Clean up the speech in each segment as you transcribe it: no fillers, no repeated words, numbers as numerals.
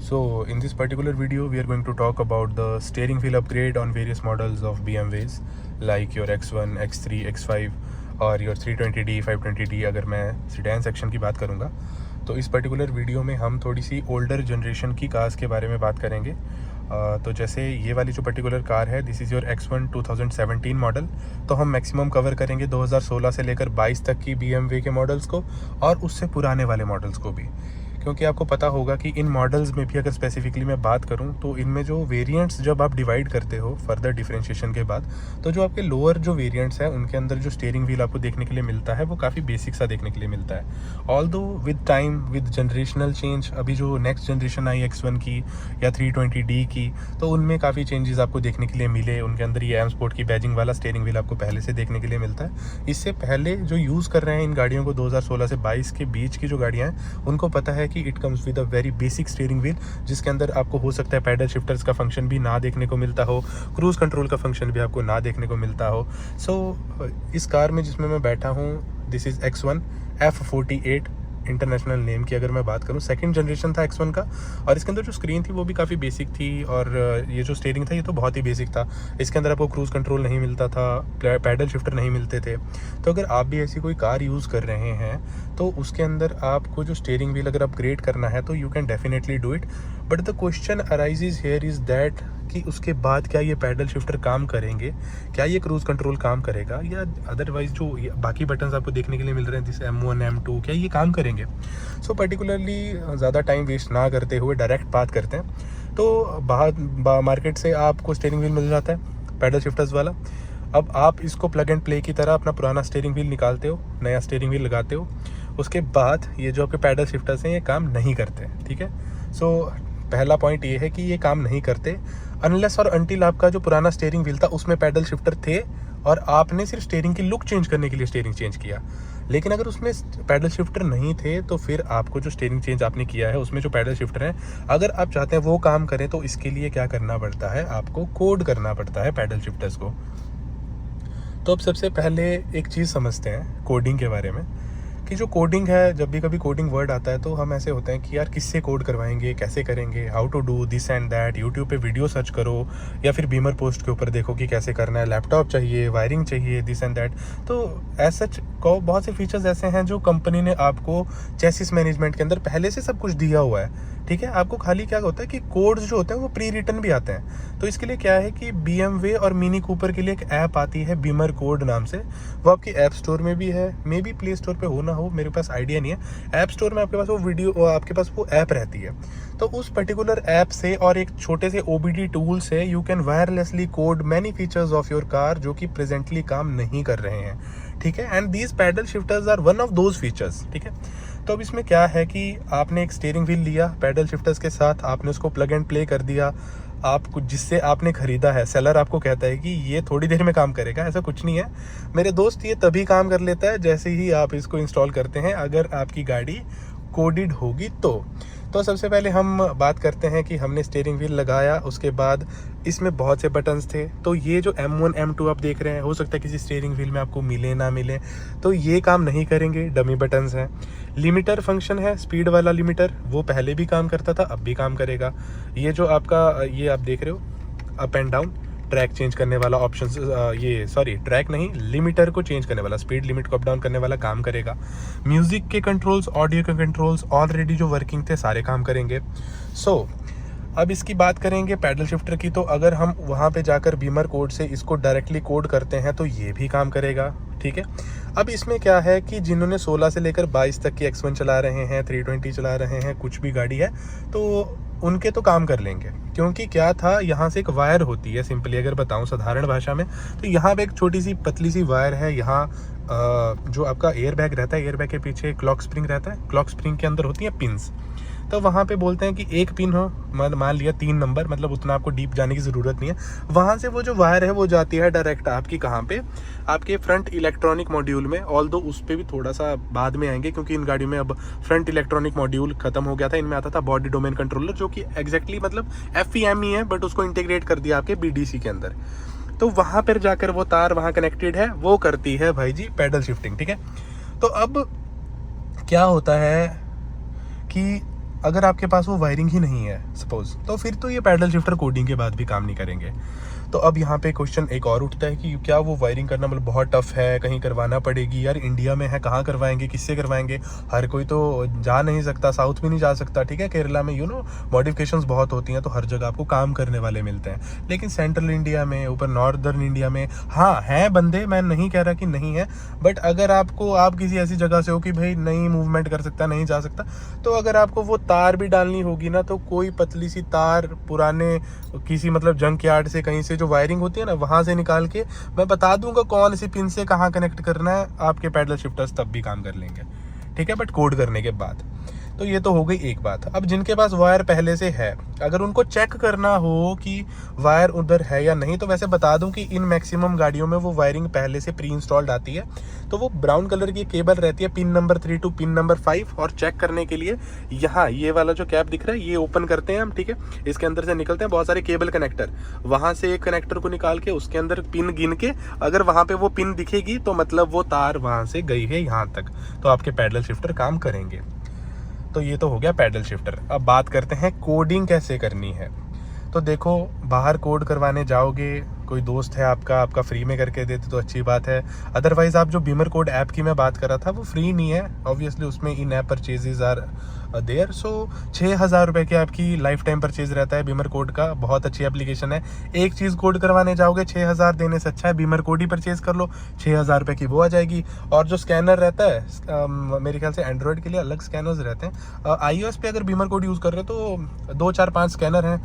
So in this particular video we are going to talk about the steering wheel upgrade on various models of BMWs like your X1, X3, X5 और your 320D, 520D। अगर मैं sedan section की बात करूँगा तो इस particular video में हम थोड़ी सी ओल्डर जनरेशन की कार्स के बारे में बात करेंगे। तो जैसे ये वाली जो पर्टिकुलर कार है, this is your X1 2017 model. तो हम मैक्सिमम कवर करेंगे 2016 से लेकर 22 तक की BMW के मॉडल्स को और उससे पुराने वाले मॉडल्स को भी, क्योंकि आपको पता होगा कि इन मॉडल्स में भी अगर स्पेसिफिकली मैं बात करूं तो इनमें जो वेरिएंट्स जब आप डिवाइड करते हो फर्दर डिफरेंशिएशन के बाद, तो जो आपके लोअर जो वेरिएंट्स हैं उनके अंदर जो स्टीयरिंग व्हील आपको देखने के लिए मिलता है वो काफ़ी बेसिक सा देखने के लिए मिलता है। Although with time with generational change, अभी जो नेक्स्ट जनरेशन आई X1 की या 320D की, तो उनमें काफ़ी चेंजेस आपको देखने के लिए मिले। उनके अंदर ये एम स्पोर्ट की बैजिंग वाला स्टीयरिंग व्हील आपको पहले से देखने के लिए मिलता है। इससे पहले जो यूज़ कर रहे हैं इन गाड़ियों को 2016 से 22 के बीच की जो गाड़ियाँ हैं उनको पता है कि it comes with a very basic steering wheel, जिसके अंदर आपको हो सकता है पैडल शिफ्टर्स का फंक्शन भी ना देखने को मिलता हो, क्रूज कंट्रोल का फंक्शन भी आपको ना देखने को मिलता हो। इस कार में जिसमें मैं बैठा हूँ, this is X1 F48 international name की अगर मैं बात करूँ, सेकंड जनरेशन था X1 का, और इसके अंदर जो स्क्रीन थी वो भी काफ़ी बेसिक थी और ये जो स्टीयरिंग था ये तो बहुत ही बेसिक था। इसके अंदर आपको क्रूज़ कंट्रोल नहीं मिलता था, पैडल शिफ्टर नहीं मिलते थे। तो अगर आप भी ऐसी कोई कार यूज़ कर रहे हैं तो उसके अंदर आपको जो स्टीयरिंग व्हील अगर अपग्रेड करना है तो you can definitely do it. But the question arises here is that कि उसके बाद क्या ये पैडल शिफ्टर काम करेंगे, क्या ये क्रूज़ कंट्रोल काम करेगा, या अदरवाइज जो बाकी बटन्स आपको देखने के लिए मिल रहे हैं जैसे M1, M2, क्या ये काम करेंगे। पर्टिकुलरली ज़्यादा टाइम वेस्ट ना करते हुए डायरेक्ट बात करते हैं। तो बाहर मार्केट से आपको स्टीयरिंग व्हील मिल जाता है पैडल शिफ्टर्स वाला। अब आप इसको प्लग एंड प्ले की तरह अपना पुराना स्टीयरिंग व्हील निकालते हो, नया स्टीयरिंग व्हील लगाते हो। उसके बाद ये जो आपके पैडल शिफ्टर्स हैं ये काम नहीं करते, ठीक है। पहला पॉइंट ये है कि ये काम नहीं करते अनलेस और अनटिल आपका जो पुराना स्टीयरिंग व्हील था उसमें पैडल शिफ्टर थे और आपने सिर्फ स्टीयरिंग की लुक चेंज करने के लिए स्टीयरिंग चेंज किया। लेकिन अगर उसमें पैडल शिफ्टर नहीं थे तो फिर आपको जो स्टीयरिंग चेंज आपने किया है उसमें जो पैडल शिफ्टर हैं, अगर आप चाहते हैं वो काम करें तो इसके लिए क्या करना पड़ता है, आपको कोड करना पड़ता है पैडल शिफ्टर्स को। तो अब सबसे पहले एक चीज़ समझते हैं कोडिंग के बारे में, कि जो कोडिंग है, जब भी कभी कोडिंग वर्ड आता है तो हम ऐसे होते हैं कि यार किससे कोड करवाएंगे, कैसे करेंगे, how to do this and that. YouTube पे वीडियो सर्च करो या फिर बीमर पोस्ट के ऊपर देखो कि कैसे करना है, लैपटॉप चाहिए, वायरिंग चाहिए, दिस एंड दैट। तो एज सच को बहुत से फीचर्स ऐसे हैं जो कंपनी ने आपको चेसिस मैनेजमेंट के अंदर पहले से सब कुछ दिया हुआ है, ठीक है। आपको खाली क्या होता है कि कोड्स जो होते हैं वो प्री रिटन भी आते हैं। तो इसके लिए क्या है कि BMW और मिनी कूपर के लिए एक ऐप आती है बीमर कोड नाम से। वो आपकी ऐप स्टोर में भी है, मे बी प्ले स्टोर पे हो ना हो, मेरे पास आइडिया नहीं है। ऐप स्टोर में आपके पास आपके पास वो ऐप रहती है। तो उस पर्टिकुलर ऐप से और एक छोटे से OBD टूल से you can wirelessly code many features of your car जो कि प्रेजेंटली काम नहीं कर रहे हैं, ठीक है। And these paddle shifters are one of those features, ठीक है। तो अब इसमें क्या है कि आपने एक स्टीयरिंग व्हील लिया पैडल शिफ्टर्स के साथ, आपने उसको प्लग एंड प्ले कर दिया। आपको जिससे आपने ख़रीदा है, सेलर आपको कहता है कि ये थोड़ी देर में काम करेगा, ऐसा कुछ नहीं है मेरे दोस्त। ये तभी काम कर लेता है जैसे ही आप इसको इंस्टॉल करते हैं, अगर आपकी गाड़ी कोडेड होगी तो सबसे पहले हम बात करते हैं कि हमने स्टीयरिंग व्हील लगाया, उसके बाद इसमें बहुत से बटन्स थे। तो ये जो M1, M2 आप देख रहे हैं, हो सकता है किसी स्टीयरिंग व्हील में आपको मिले ना मिले, तो ये काम नहीं करेंगे, डमी बटन्स हैं। लिमिटर फंक्शन है, स्पीड वाला लिमिटर, वो पहले भी काम करता था, अब भी काम करेगा। ये जो आपका ये आप देख रहे हो up and down track change करने वाला ऑप्शन, ट्रैक नहीं, लिमिटर को चेंज करने वाला, स्पीड लिमिट को अप डाउन करने वाला काम करेगा। म्यूजिक के कंट्रोल्स, ऑडियो के कंट्रोल्स ऑलरेडी जो वर्किंग थे सारे काम करेंगे। अब इसकी बात करेंगे पैडल शिफ्टर की, तो अगर हम वहाँ पे जाकर बीमर कोड से इसको डायरेक्टली कोड करते हैं तो ये भी काम करेगा, ठीक है। अब इसमें क्या है कि जिन्होंने 16 से लेकर 22 तक की X1 चला रहे हैं, 320 चला रहे हैं, कुछ भी गाड़ी है, तो उनके तो काम कर लेंगे। क्योंकि क्या था, यहाँ से एक वायर होती है, सिंपली अगर बताऊँ साधारण भाषा में, तो यहाँ पे एक छोटी सी पतली सी वायर है। यहाँ जो आपका एयर बैग रहता है, एयर बैग के पीछे क्लॉक स्प्रिंग रहता है, क्लॉक स्प्रिंग के अंदर होती है पिन्स। तो वहाँ पे बोलते हैं कि एक पिन हो, मान लिया 3 नंबर, मतलब उतना आपको डीप जाने की ज़रूरत नहीं है। वहाँ से वो जो वायर है वो जाती है डायरेक्ट आपकी कहाँ पे, आपके फ्रंट इलेक्ट्रॉनिक मॉड्यूल में। ऑल्दो उस पर भी थोड़ा सा बाद में आएंगे क्योंकि इन गाड़ियों में अब फ्रंट इलेक्ट्रॉनिक मॉड्यूल खत्म हो गया था। इनमें आता था बॉडी डोमेन कंट्रोलर, जो कि एग्जैक्टली मतलब FEM ही है, बट उसको इंटीग्रेट कर दिया आपके BDC के अंदर। तो वहाँ पर जाकर वो तार वहाँ कनेक्टेड है, वो करती है भाई जी पैडल शिफ्टिंग, ठीक है। तो अब क्या होता है कि अगर आपके पास वो वायरिंग ही नहीं है सपोज, तो फिर तो ये पैडल शिफ्टर कोडिंग के बाद भी काम नहीं करेंगे। तो अब यहाँ पे क्वेश्चन एक और उठता है कि क्या वो वायरिंग करना मतलब बहुत टफ है, कहीं करवाना पड़ेगी यार, इंडिया में है, कहाँ करवाएंगे, किससे करवाएंगे, हर कोई तो जा नहीं सकता, साउथ भी नहीं जा सकता, ठीक है, केरला में मॉडिफिकेशंस बहुत होती हैं, तो हर जगह आपको काम करने वाले मिलते हैं। लेकिन सेंट्रल इंडिया में, ऊपर नॉर्दर्न इंडिया में, हाँ हैं बंदे, मैं नहीं कह रहा कि नहीं है, बट अगर आप किसी ऐसी जगह से हो कि भाई नहीं मूवमेंट कर सकता, नहीं जा सकता, तो अगर आपको वो तार भी डालनी होगी ना, तो कोई पतली सी तार पुराने किसी मतलब जंक यार्ड से कहीं से जो वायरिंग होती है ना, वहां से निकाल के मैं बता दूंगा कौन सी पिन से कहाँ कनेक्ट करना है, आपके पैडल शिफ्टर्स तब भी काम कर लेंगे, ठीक है, बट कोड करने के बाद। तो ये तो हो गई एक बात। अब जिनके पास वायर पहले से है, अगर उनको चेक करना हो कि वायर उधर है या नहीं, तो वैसे बता दूं कि इन मैक्सिमम गाड़ियों में वो वायरिंग पहले से प्री इंस्टॉल्ड आती है। तो वो ब्राउन कलर की केबल रहती है, pin number 3 to pin number 5, और चेक करने के लिए यहाँ ये वाला जो कैप दिख रहा है, ये ओपन करते हैं हम, ठीक है, इसके अंदर से निकलते हैं बहुत सारे केबल कनेक्टर, वहां से एक कनेक्टर को निकाल के उसके अंदर पिन गिन के, अगर वहां पे वो पिन दिखेगी तो मतलब वो तार वहां से गई है यहाँ तक, तो आपके पैडल शिफ्टर काम करेंगे। तो ये तो हो गया पैडल शिफ्टर। अब बात करते हैं कोडिंग कैसे करनी है। तो देखो, बाहर कोड करवाने जाओगे, कोई दोस्त है आपका फ्री में करके देते तो अच्छी बात है, अदरवाइज आप जो बीमर कोड ऐप की मैं बात कर रहा था वो फ्री नहीं है, ऑब्वियसली उसमें इन ऐप परचेजेज आर देयर। सो 6,000 रुपये की आपकी लाइफ टाइम परचेज रहता है बीमर कोड का, बहुत अच्छी एप्लीकेशन है। एक चीज़ कोड करवाने जाओगे 6,000 देने से अच्छा है बीमर कोड ही परचेज कर लो, 6,000 रुपये की वो आ जाएगी। और जो स्कैनर रहता है, मेरे ख्याल से एंड्रॉयड के लिए अलग स्कैनर्स रहते हैं, iOS पे अगर बीमर कोड यूज़ कर रहे हो तो 2, 4, 5 स्कैनर हैं,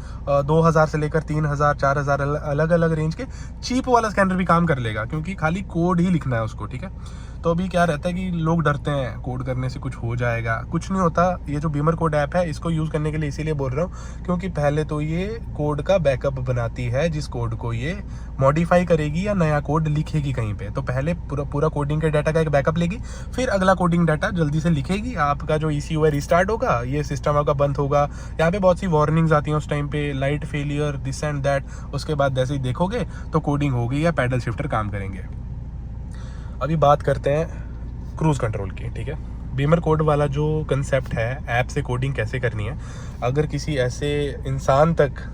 2,000 से लेकर 3,000, 4,000 अलग अलग रेंज के। चीप वाला स्कैनर भी काम कर लेगा क्योंकि खाली कोड ही लिखना है उसको, ठीक है। तो अभी क्या रहता है कि लोग डरते हैं कोड करने से कुछ हो जाएगा, कुछ नहीं होता। ये जो बीमर कोड ऐप है इसको यूज़ करने के लिए इसीलिए बोल रहा हूँ क्योंकि पहले तो ये कोड का बैकअप बनाती है, जिस कोड को ये मॉडिफाई करेगी या नया कोड लिखेगी कहीं पे, तो पहले पूरा कोडिंग के डाटा का एक बैकअप लेगी, फिर अगला कोडिंग डाटा जल्दी से लिखेगी। आपका जो ECU है रिस्टार्ट होगा, ये सिस्टम आपका बंद होगा, यहाँ पे बहुत सी वार्निंग्स आती हैं उस टाइम पे, light failure, this and that. उसके बाद जैसे ही देखोगे तो कोडिंग होगी या पैडल शिफ्टर काम करेंगे। अभी बात करते हैं क्रूज कंट्रोल की, ठीक है। बीमर कोड वाला जो कंसेप्ट है, ऐप से कोडिंग कैसे करनी है, अगर किसी ऐसे इंसान तक,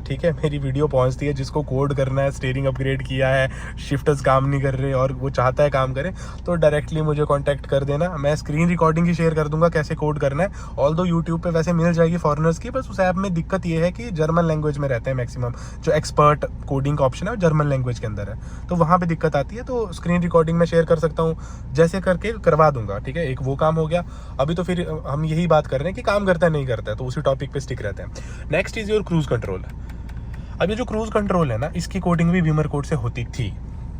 ठीक है, मेरी वीडियो पहुंचती है जिसको कोड करना है, स्टीयरिंग अपग्रेड किया है, शिफ्टर्स काम नहीं कर रहे और वो चाहता है काम करें, तो डायरेक्टली मुझे कांटेक्ट कर देना। मैं स्क्रीन रिकॉर्डिंग ही शेयर कर दूंगा कैसे कोड करना है। ऑल्दो यूट्यूब पे वैसे मिल जाएगी फॉरेनर्स की, बस उस ऐप में दिक्कत ये है कि जर्मन लैंग्वेज में रहते हैं मैक्सिमम, जो एक्सपर्ट कोडिंग का ऑप्शन है वो जर्मन लैंग्वेज के अंदर है, तो वहाँ पर दिक्कत आती है। तो स्क्रीन रिकॉर्डिंग में शेयर कर सकता हूँ, जैसे करके करवा दूंगा, ठीक है। एक वो काम हो गया। अभी तो फिर हम यही बात कर रहे हैं कि काम करता है नहीं करता है, तो उसी टॉपिक पे स्टिक रहते हैं। Next is your cruise control. अब ये जो क्रूज कंट्रोल है ना, इसकी कोडिंग भी बीमर कोड से होती थी।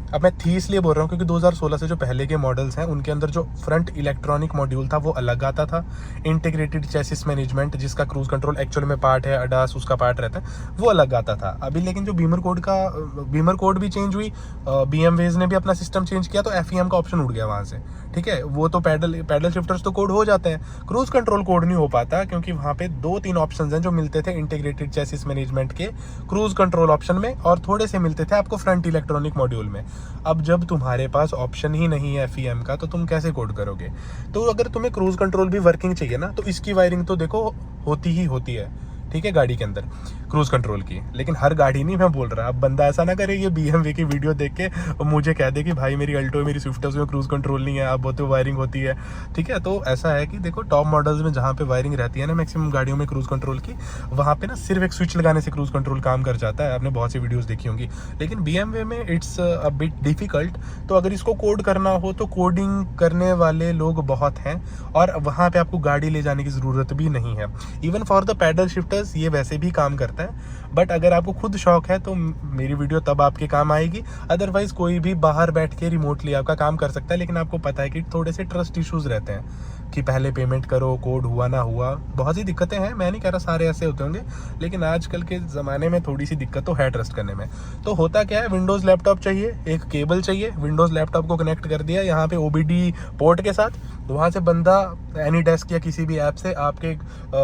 अब मैं थी इसलिए बोल रहा हूँ क्योंकि 2016 से जो पहले के मॉडल्स हैं उनके अंदर जो फ्रंट इलेक्ट्रॉनिक मॉड्यूल था वो अलग आता था। इंटीग्रेटेड चेसिस मैनेजमेंट, जिसका क्रूज कंट्रोल एक्चुअल में पार्ट है, अडास उसका पार्ट रहता है, वो अलग आता था। अभी लेकिन जो बीमर कोड भी चेंज हुई, BMWs ने भी अपना सिस्टम चेंज किया, तो FEM का ऑप्शन उड़ गया वहाँ से, ठीक है। वो तो पैडल शिफ्टर्स तो कोड हो जाते हैं, क्रूज कंट्रोल कोड नहीं हो पाता क्योंकि वहाँ पे 2-3 ऑप्शन हैं जो मिलते थे इंटीग्रेटेड चेसिस मैनेजमेंट के क्रूज कंट्रोल ऑप्शन में, और थोड़े से मिलते थे आपको फ्रंट इलेक्ट्रॉनिक मॉड्यूल में। अब जब तुम्हारे पास ऑप्शन ही नहीं है FEM का, तो तुम कैसे कोड करोगे? तो अगर तुम्हें क्रूज कंट्रोल भी वर्किंग चाहिए ना, तो इसकी वायरिंग तो देखो होती ही होती है, ठीक है, गाड़ी के अंदर क्रूज कंट्रोल की। लेकिन हर गाड़ी नहीं मैं बोल रहा, अब बंदा ऐसा ना करे ये BMW की वीडियो देख के मुझे कह दे कि भाई मेरी अल्टो, मेरी स्विफ्ट है, उसमें क्रूज कंट्रोल नहीं है, अब बहुत वायरिंग होती है, ठीक है। तो ऐसा है कि देखो टॉप मॉडल्स में जहाँ पे वायरिंग रहती है ना मैक्सिमम गाड़ियों में क्रूज कंट्रोल की, वहाँ पे ना सिर्फ एक स्विच लगाने से क्रूज कंट्रोल काम कर जाता है। आपने बहुत सी वीडियोस देखी होंगी, लेकिन BMW में इट्स अ बिट डिफिकल्ट। तो अगर इसको कोड करना हो तो कोडिंग करने वाले लोग बहुत हैं, और वहाँ पे आपको गाड़ी ले जाने की ज़रूरत भी नहीं है। Even for the paddle shifters ये वैसे भी काम करता है, बट अगर आपको खुद शौक है तो मेरी वीडियो तब आपके काम आएगी। अदरवाइज कोई भी बाहर बैठ के रिमोटली आपका काम कर सकता है, लेकिन आपको पता है कि थोड़े से ट्रस्ट इश्यूज रहते हैं कि पहले पेमेंट करो, कोड हुआ ना हुआ, बहुत सी दिक्कतें हैं। मैं नहीं कह रहा सारे ऐसे होते होंगे, लेकिन आजकल के ज़माने में थोड़ी सी दिक्कत तो है ट्रस्ट करने में। तो होता क्या है, विंडोज़ लैपटॉप चाहिए, एक केबल चाहिए, विंडोज़ लैपटॉप को कनेक्ट कर दिया यहाँ पे OBD पोर्ट के साथ, तो वहाँ से बंदा एनी डेस्क या किसी भी ऐप से आपके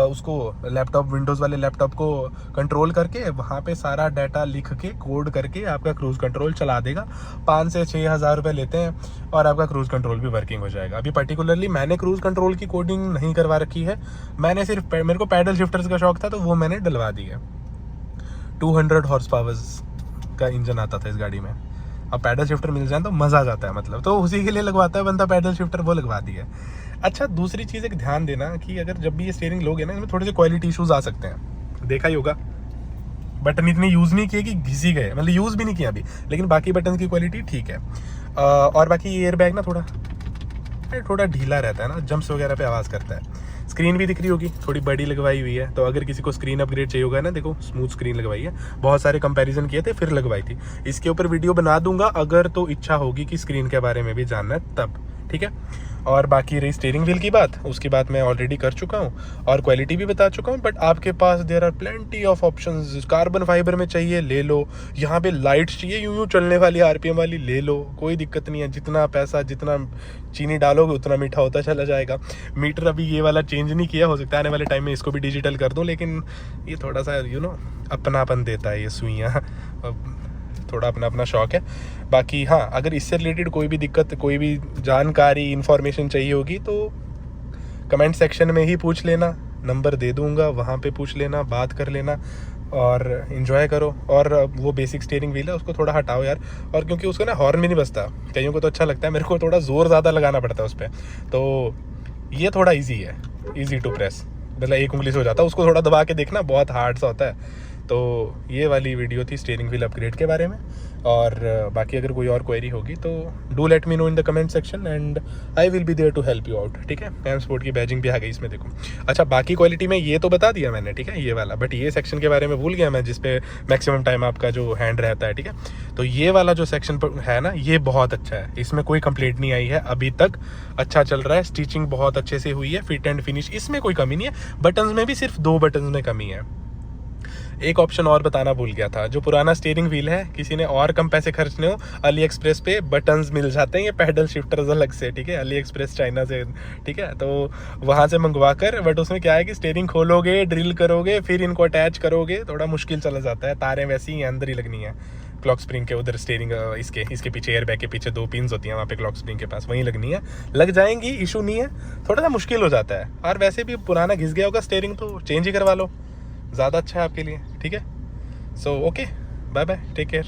उसको लैपटॉप, विंडोज़ वाले लैपटॉप को कंट्रोल करके वहाँ पे सारा डाटा लिख के कोड करके आपका क्रूज़ कंट्रोल चला देगा। 5 से 6 हज़ार रुपये लेते हैं और आपका क्रूज़ कंट्रोल भी वर्किंग हो जाएगा। अभी पर्टिकुलरली मैंने क्रूज़ कंट्रोल की कोडिंग नहीं करवा रखी है, मैंने सिर्फ मेरे को पैडल शिफ्टर्स का शौक था तो वो मैंने डलवा दी है। 200 हॉर्स पावर्स का इंजन आता था इस गाड़ी में। अब पैडल शिफ्टर मिल जाए तो मज़ा आ जाता है, मतलब तो उसी के लिए लगवाता है बंदा पैडल शिफ्टर, वो लगवा दिया। अच्छा, दूसरी चीज़ एक ध्यान देना कि अगर जब भी ये स्टीयरिंग लोगे ना, इसमें थोड़े से क्वालिटी इशूज़ आ सकते हैं, देखा ही होगा। बटन इतने यूज़ नहीं किए कि घिसी गए, मतलब यूज़ भी नहीं किया अभी, लेकिन बाकी बटन की क्वालिटी ठीक है। और बाकी एयर बैग ना थोड़ा ढीला रहता है ना, जंप्स वगैरह पे आवाज़ करता है। स्क्रीन भी दिख रही होगी, थोड़ी बड़ी लगवाई हुई है, तो अगर किसी को स्क्रीन अपग्रेड चाहिए होगा ना, देखो स्मूथ स्क्रीन लगवाई है, बहुत सारे कंपैरिजन किए थे फिर लगवाई थी। इसके ऊपर वीडियो बना दूंगा अगर तो इच्छा होगी कि स्क्रीन के बारे में भी जानना है तब, ठीक है। और बाकी रही स्टीयरिंग व्हील की बात, उसकी बात मैं ऑलरेडी कर चुका हूँ और क्वालिटी भी बता चुका हूँ। बट आपके पास there are plenty of options. Carbon fibre में चाहिए ले लो, यहाँ पे लाइट्स चाहिए यूं चलने वाली आरपीएम वाली ले लो, कोई दिक्कत नहीं है। जितना पैसा, जितना चीनी डालोगे उतना मीठा होता चला जाएगा। मीटर अभी ये वाला चेंज नहीं किया, हो सकता है आने वाले टाइम में इसको भी डिजिटल कर दूँ, लेकिन ये थोड़ा सा अपनापन देता है ये सुइयाँ, थोड़ा अपना अपना शौक है। बाकी हाँ, अगर इससे रिलेटेड कोई भी दिक्कत, कोई भी जानकारी, इन्फॉर्मेशन चाहिए होगी तो कमेंट सेक्शन में ही पूछ लेना, नंबर दे दूंगा, वहाँ पे पूछ लेना, बात कर लेना और इन्जॉय करो। और वो बेसिक स्टीयरिंग व्हील है उसको थोड़ा हटाओ यार, और क्योंकि उसको ना हॉर्न भी नहीं बजता, कईयों को तो अच्छा लगता है, मेरे को थोड़ा ज़ोर ज़्यादा लगाना पड़ता है उस पर, तो ये थोड़ा ईजी है, ईजी टू प्रेस, मतलब एक उंगली से हो जाता है। उसको थोड़ा दबा के देखना, बहुत हार्ड सा होता है। तो ये वाली वीडियो थी स्टीयरिंग व्हील अपग्रेड के बारे में। और बाकी अगर कोई और क्वेरी होगी तो do let me know in the comment section and I will be there to help you out, ठीक है। एम स्पोर्ट की बैजिंग भी आ गई इसमें, देखो। अच्छा, बाकी क्वालिटी में ये तो बता दिया मैंने, ठीक है, ये वाला, बट ये सेक्शन के बारे में भूल गया मैं, जिसपे मैक्सिमम टाइम आपका जो हैंड रहता है, ठीक है। तो ये वाला जो सेक्शन है ना, ये बहुत अच्छा है, इसमें कोई कंप्लेंट नहीं आई है अभी तक, अच्छा चल रहा है, स्टिचिंग बहुत अच्छे से हुई है, फिट एंड फिनिश, इसमें कोई कमी नहीं है। बटन्स में भी सिर्फ 2 बटन्स में कमी है। एक ऑप्शन और बताना भूल गया था, जो पुराना स्टीयरिंग व्हील है, किसी ने और कम पैसे खर्चने हो, अली एक्सप्रेस पे बटन्स मिल जाते हैं, ये पैडल शिफ्टर्स अलग से, ठीक है, अली एक्सप्रेस चाइना से, ठीक है। तो वहाँ से मंगवा कर, बट उसमें क्या है कि स्टीयरिंग खोलोगे, ड्रिल करोगे, फिर इनको अटैच करोगे, थोड़ा मुश्किल चला जाता है। तारें वैसी ही अंदर ही लगनी है, क्लॉक स्प्रिंग के उधर स्टीयरिंग इसके पीछे, एयर बैग के पीछे 2 पिन्स होती हैं, वहाँ पे क्लॉक स्प्रिंग के पास वहीं लगनी है, लग जाएंगी, इशू नहीं है, थोड़ा सा मुश्किल हो जाता है। और वैसे भी पुराना घिस गया होगा स्टीयरिंग, तो चेंज ही करवा लो, ज़्यादा अच्छा है आपके लिए, ठीक है। So okay, bye bye, take care.